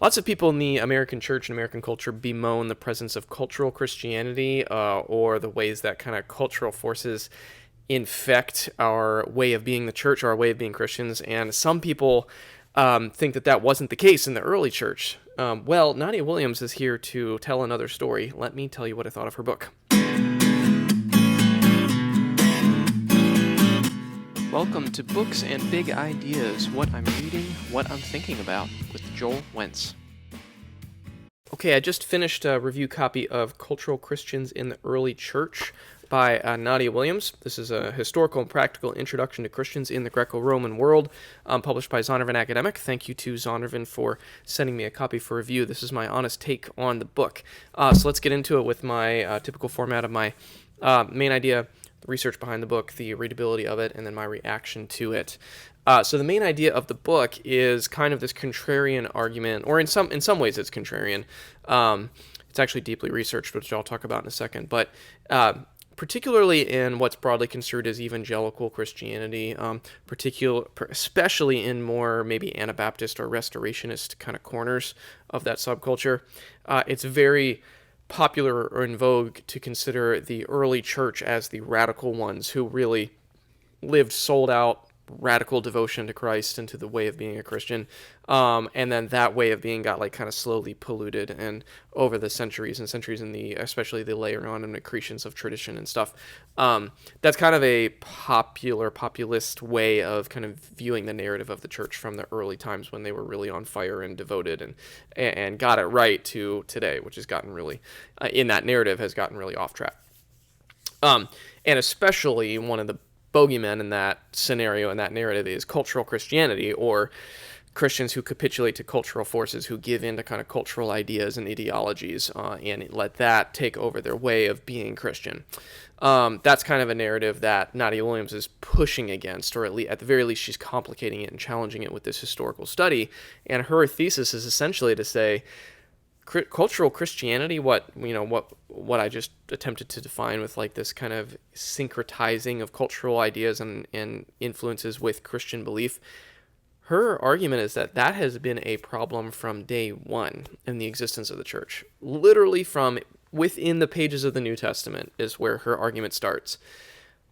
Lots of people in the American church and American culture bemoan the presence of cultural Christianity, or the ways that kind of cultural forces infect our way of being the church, or our way of being Christians. And some people think that that wasn't the case in the early church. Well, Nadya Williams is here to tell another story. Let me tell you what I thought of her book. Welcome to Books and Big Ideas, what I'm reading, what I'm thinking about, with Joel Wentz. Okay, I just finished a review copy of Cultural Christians in the Early Church by Nadya Williams. This is a historical and practical introduction to Christians in the Greco-Roman world, published by Zondervan Academic. Thank you to Zondervan for sending me a copy for review. This is my honest take on the book. So let's get into it with my typical format of my main idea, the research behind the book, the readability of it, and then my reaction to it. So the main idea of the book is kind of this contrarian argument, or in some ways it's contrarian. It's actually deeply researched, which I'll talk about in a second, but particularly in what's broadly construed as evangelical Christianity, especially in more maybe Anabaptist or Restorationist kind of corners of that subculture. It's very popular or in vogue to consider the early church as the radical ones who really lived sold out radical devotion to Christ and to the way of being a Christian, and then that way of being got like kind of slowly polluted and over the centuries and centuries, in the especially the layer on and accretions of tradition and stuff. That's kind of a populist way of kind of viewing the narrative of the church from the early times when they were really on fire and devoted and got it right, to today, which has gotten really in that narrative has gotten really off track. And especially one of the bogeymen in that scenario, in that narrative, is cultural Christianity, or Christians who capitulate to cultural forces, who give in to kind of cultural ideas and ideologies, and let that take over their way of being Christian. That's kind of a narrative that Nadya Williams is pushing against, or at the very least she's complicating it and challenging it with this historical study. And her thesis is essentially to say, cultural Christianity, what I just attempted to define with like this kind of syncretizing of cultural ideas and influences with Christian belief, her argument is that that has been a problem from day one in the existence of the church. Literally from within the pages of the New Testament is where her argument starts.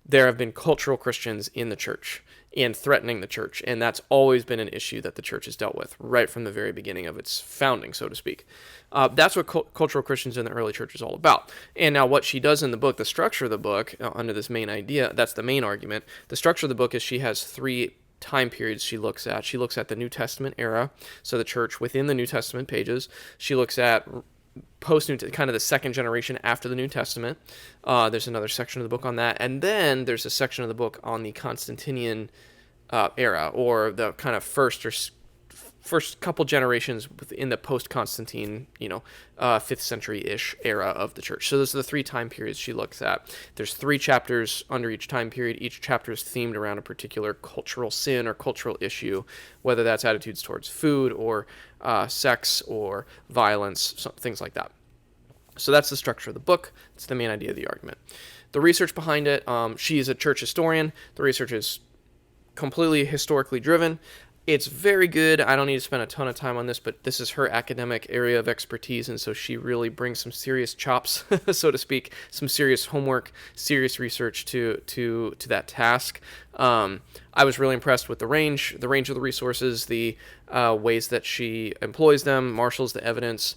There have been cultural Christians in the church and threatening the church, and that's always been an issue that the church has dealt with right from the very beginning of its founding, so to speak. That's what cultural Christians in the early church is all about. And now what she does in the book, the structure of the book, under this main idea, that's the main argument. The structure of the book is she has three time periods she looks at. She looks at the New Testament era, so the church within the New Testament pages. She looks at post-New, kind of the second generation after the New Testament. There's another section of the book on that, and then there's a section of the book on the Constantinian era, or the kind of first couple generations in the post-Constantine, 5th century-ish era of the church. So those are the three time periods she looks at. There's 3 chapters under each time period. Each chapter is themed around a particular cultural sin or cultural issue, whether that's attitudes towards food or sex or violence, things like that. So that's the structure of the book. It's the main idea of the argument. The research behind it, she is a church historian. The research is completely historically driven. It's very good. I don't need to spend a ton of time on this, but this is her academic area of expertise, and so she really brings some serious chops, so to speak, some serious homework, serious research to that task. I was really impressed with the range of the resources, the ways that she employs them, marshals the evidence.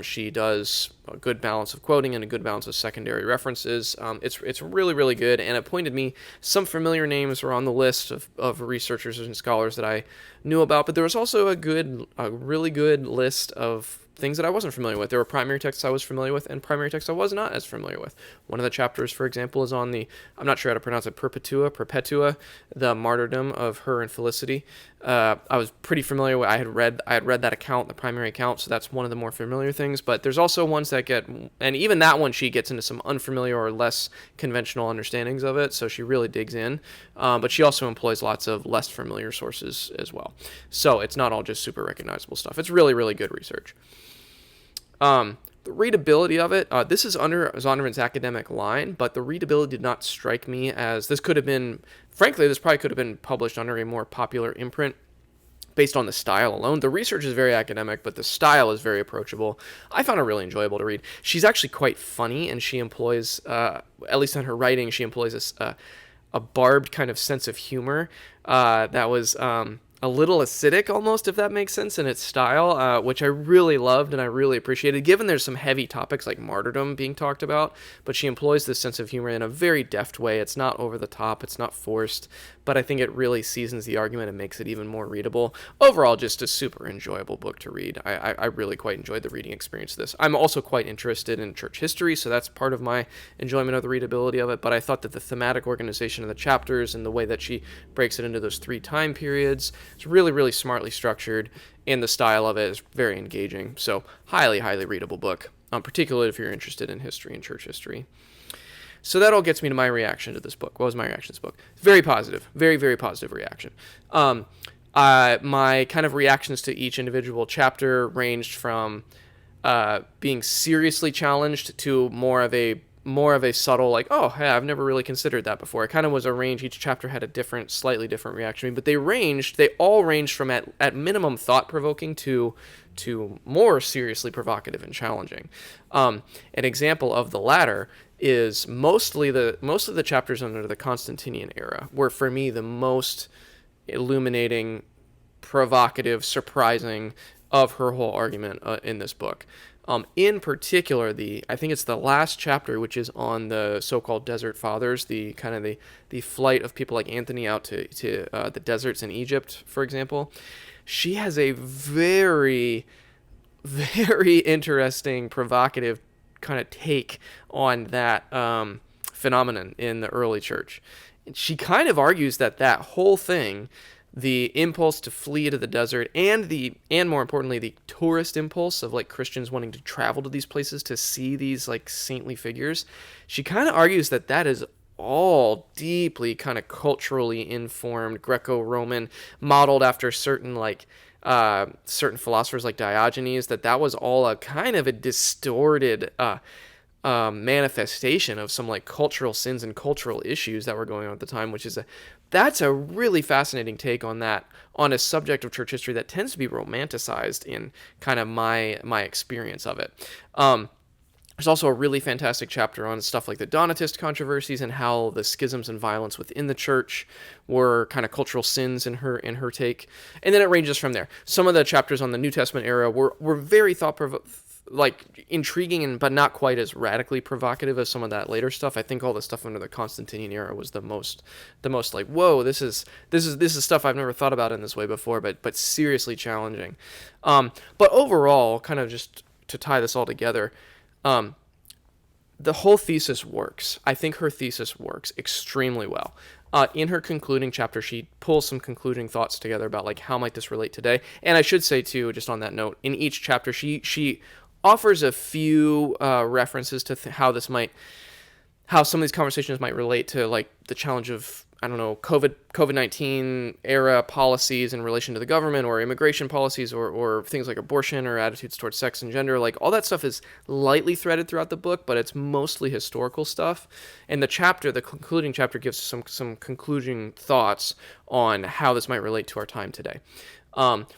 She does a good balance of quoting and a good balance of secondary references. It's really, really good, and it pointed me, some familiar names were on the list of researchers and scholars that I knew about, but there was also a really good list of things that I wasn't familiar with. There were primary texts I was familiar with and primary texts I was not as familiar with. One of the chapters, for example, is on the, I'm not sure how to pronounce it, Perpetua, the martyrdom of her and Felicity. I was pretty familiar with, I had read that account, the primary account, so that's one of the more familiar things, but there's also ones that get, and even that one she gets into some unfamiliar or less conventional understandings of it, so she really digs in, but she also employs lots of less familiar sources as well. So it's not all just super recognizable stuff. It's really, really good research. The readability of it, this is under Zondervan's academic line, but the readability did not strike me as, this probably could have been published under a more popular imprint. based on the style alone. The research is very academic, but the style is very approachable. I found it really enjoyable to read. She's actually quite funny, and she employs, at least in her writing, she employs a barbed kind of sense of humor that was a little acidic almost, if that makes sense, in its style, which I really loved and I really appreciated, given there's some heavy topics like martyrdom being talked about, but she employs this sense of humor in a very deft way. It's not over the top, it's not forced, but I think it really seasons the argument and makes it even more readable. Overall, just a super enjoyable book to read. I really quite enjoyed the reading experience of this. I'm also quite interested in church history, so that's part of my enjoyment of the readability of it, but I thought that the thematic organization of the chapters and the way that she breaks it into those 3 time periods, it's really, really smartly structured, and the style of it is very engaging. So highly, highly readable book, particularly if you're interested in history and church history. So that all gets me to my reaction to this book. What was my reaction to this book? Very positive. Very, very positive reaction. My kind of reactions to each individual chapter ranged from being seriously challenged to more of a subtle, like, oh, hey, I've never really considered that before. It kind of was a range. Each chapter had a slightly different reaction to me, but they all ranged from at minimum thought-provoking to more seriously provocative and challenging. An example of the latter is most of the chapters under the Constantinian era were, for me, the most illuminating, provocative, surprising of her whole argument in this book. In particular, I think it's the last chapter, which is on the so-called Desert Fathers, the flight of people like Anthony out to the deserts in Egypt, for example. She has a very, very interesting, provocative kind of take on that phenomenon in the early church. And she kind of argues that whole thing, the impulse to flee to the desert and more importantly the tourist impulse of like Christians wanting to travel to these places to see these like saintly figures, she kind of argues that is all deeply kind of culturally informed, Greco-Roman, modeled after certain philosophers like Diogenes, that was all a kind of a distorted manifestation of some like cultural sins and cultural issues that were going on at the time, that's a really fascinating take on a subject of church history that tends to be romanticized in kind of my experience of it. There's also a really fantastic chapter on stuff like the Donatist controversies and how the schisms and violence within the church were kind of cultural sins in her take. And then it ranges from there. Some of the chapters on the New Testament era were very intriguing, but not quite as radically provocative as some of that later stuff. I think all the stuff under the Constantinian era was the most like, whoa, this is stuff I've never thought about in this way before, but seriously challenging. But overall, kind of just to tie this all together, the whole thesis works. I think her thesis works extremely well. In her concluding chapter, she pulls some concluding thoughts together about like how might this relate today. And I should say too, just on that note, in each chapter, she offers a few references to how some of these conversations might relate to like the challenge of, I don't know, COVID-19 era policies in relation to the government, or immigration policies, or things like abortion or attitudes towards sex and gender. Like all that stuff is lightly threaded throughout the book, but it's mostly historical stuff. And the concluding chapter gives some concluding thoughts on how this might relate to our time today.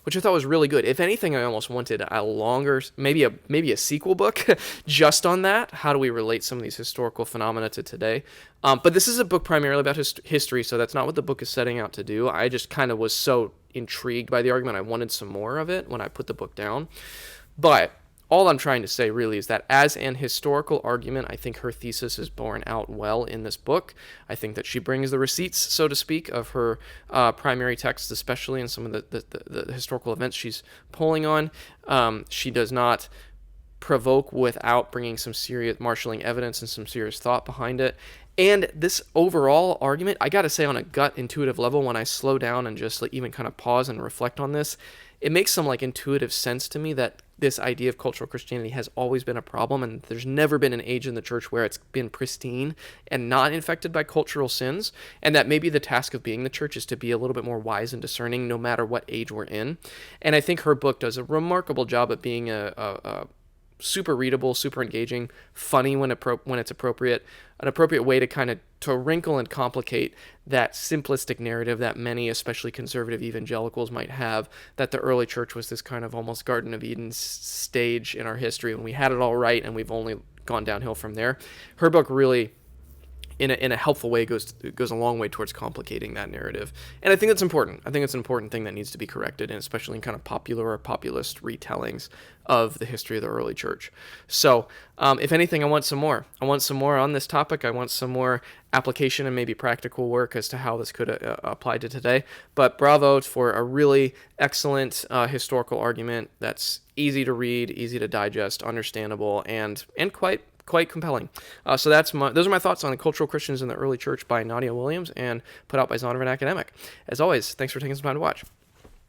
Which I thought was really good. If anything, I almost wanted a longer, maybe a sequel book just on that. How do we relate some of these historical phenomena to today? But this is a book primarily about history, so that's not what the book is setting out to do. I just kind of was so intrigued by the argument, I wanted some more of it when I put the book down. But all I'm trying to say really is that as an historical argument, I think her thesis is borne out well in this book. I think that she brings the receipts, so to speak, of her primary texts, especially in some of the historical events she's pulling on. She does not provoke without bringing some serious marshaling evidence and some serious thought behind it. And this overall argument, I got to say, on a gut intuitive level, when I slow down and just even kind of pause and reflect on this, it makes some intuitive sense to me that this idea of cultural Christianity has always been a problem, and there's never been an age in the church where it's been pristine and not infected by cultural sins, and that maybe the task of being the church is to be a little bit more wise and discerning no matter what age we're in. And I think her book does a remarkable job at being a super readable, super engaging, funny when it's appropriate, an appropriate way to kind of to wrinkle and complicate that simplistic narrative that many, especially conservative evangelicals, might have, that the early church was this kind of almost Garden of Eden stage in our history when we had it all right and we've only gone downhill from there. Her book really, in a helpful way, goes a long way towards complicating that narrative. And I think that's important. I think it's an important thing that needs to be corrected, and especially in kind of popular or populist retellings of the history of the early church. So if anything, I want some more. I want some more on this topic. I want some more application and maybe practical work as to how this could apply to today. But bravo for a really excellent historical argument that's easy to read, easy to digest, understandable, and quite compelling. So those are my thoughts on the Cultural Christians in the Early Church by Nadya Williams and put out by Zondervan Academic. As always, thanks for taking some time to watch.